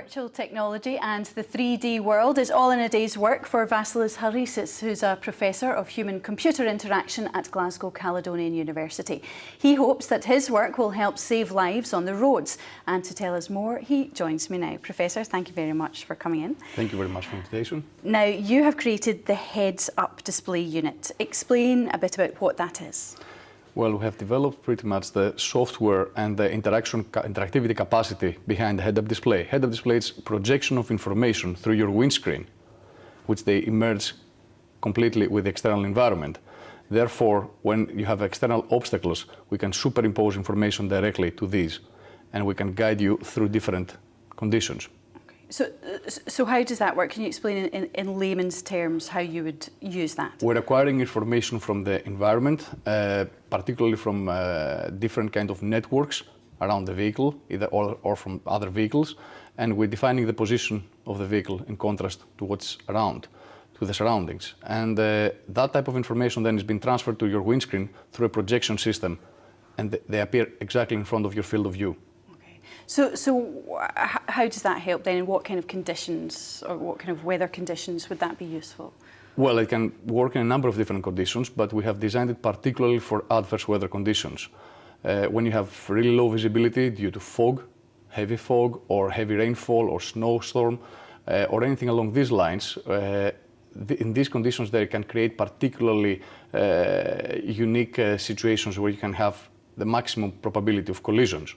Virtual technology and the 3D world is all in a day's work for Vassilis Charissis, who's a Professor of Human-Computer Interaction at Glasgow Caledonian University. He hopes that his work will help save lives on the roads. And to tell us more, he joins me now. Professor, thank you very much for coming in. Thank you very much for the invitation. Now, you have created the heads-up display unit. Explain a bit about what that is. Well, we have developed pretty much the software and the interactivity capacity behind the head-up display. Head-up display is projection of information through your windscreen, which they immerse completely with the external environment. Therefore, when you have external obstacles, we can superimpose information directly to these, and we can guide you through different conditions. So how does that work? Can you explain in layman's terms how you would use that? We're acquiring information from the environment, particularly from different kind of networks around the vehicle, either or from other vehicles, and we're defining the position of the vehicle in contrast to what's around, to the surroundings. And that type of information then is being transferred to your windscreen through a projection system, and they appear exactly in front of your field of view. So how does that help then? In what kind of conditions or what kind of weather conditions would that be useful? Well, it can work in a number of different conditions, but we have designed it particularly for adverse weather conditions. When you have really low visibility due to fog, heavy fog, or heavy rainfall, or snowstorm, or anything along these lines, in these conditions they can create particularly unique situations where you can have the maximum probability of collisions.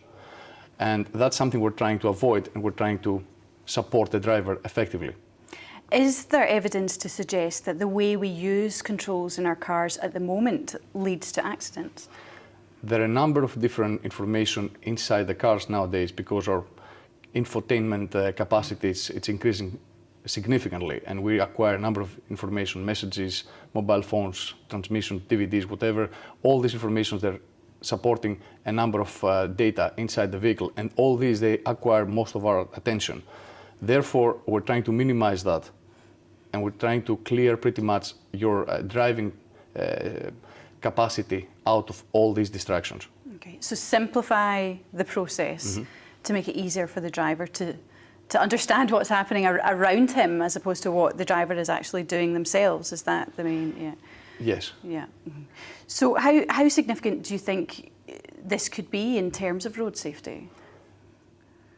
And that's something we're trying to avoid, and we're trying to support the driver effectively. Is there evidence to suggest that the way we use controls in our cars at the moment leads to accidents? There are a number of different information inside the cars nowadays because our infotainment capacity it's increasing significantly, and we acquire a number of information, messages, mobile phones, transmission, DVDs, whatever. All this information they're supporting a number of data inside the vehicle, and all these they acquire most of our attention. Therefore, we're trying to minimize that, and we're trying to clear pretty much your driving capacity out of all these distractions. Okay, so simplify the process to make it easier for the driver to understand what's happening around him as opposed to what the driver is actually doing themselves. Is that the main? Yeah. Yes. Yeah. So how significant do you think this could be in terms of road safety?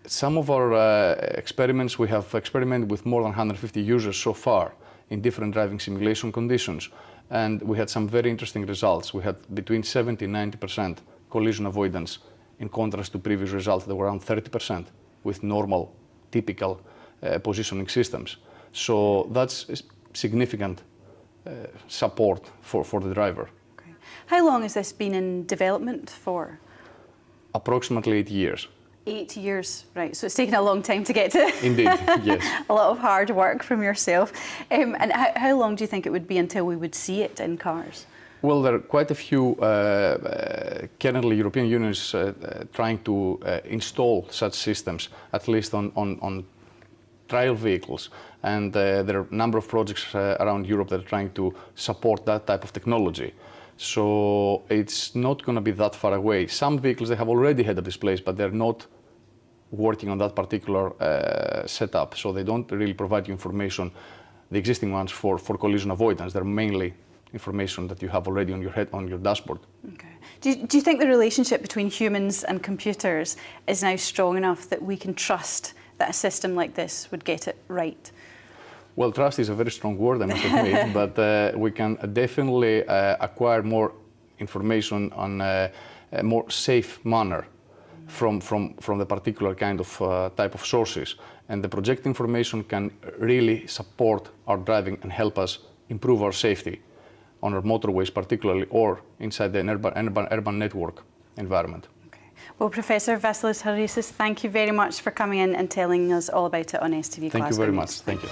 Some of our experiments, we have experimented with more than 150 users so far in different driving simulation conditions, and we had some very interesting results. We had between 70 and 90% collision avoidance, in contrast to previous results that were around 30% with normal, typical positioning systems. So that's significant support for the driver. Okay. How long has this been in development for? Approximately 8 years. 8 years, right. So it's taken a long time to get to. Indeed, yes. A lot of hard work from yourself. And how long do you think it would be until we would see it in cars? Well, there are quite a few currently European unions trying to install such systems, at least on trial vehicles, and there are a number of projects around Europe that are trying to support that type of technology. So it's not going to be that far away. Some vehicles they have already head-up displays, but they're not working on that particular setup, so they don't really provide you information, the existing ones, for collision avoidance. They're mainly information that you have already on your head, on your dashboard. Okay. Do you think the relationship between humans and computers is now strong enough that we can trust that a system like this would get it right? Well, trust is a very strong word, I must admit, but we can definitely acquire more information on a more safe manner from the particular kind of type of sources. And the project information can really support our driving and help us improve our safety on our motorways particularly, or inside the urban network environment. Well, Professor Vassilis Charissis, thank you very much for coming in and telling us all about it on STV Glasgow. Thank you very much. Thank you.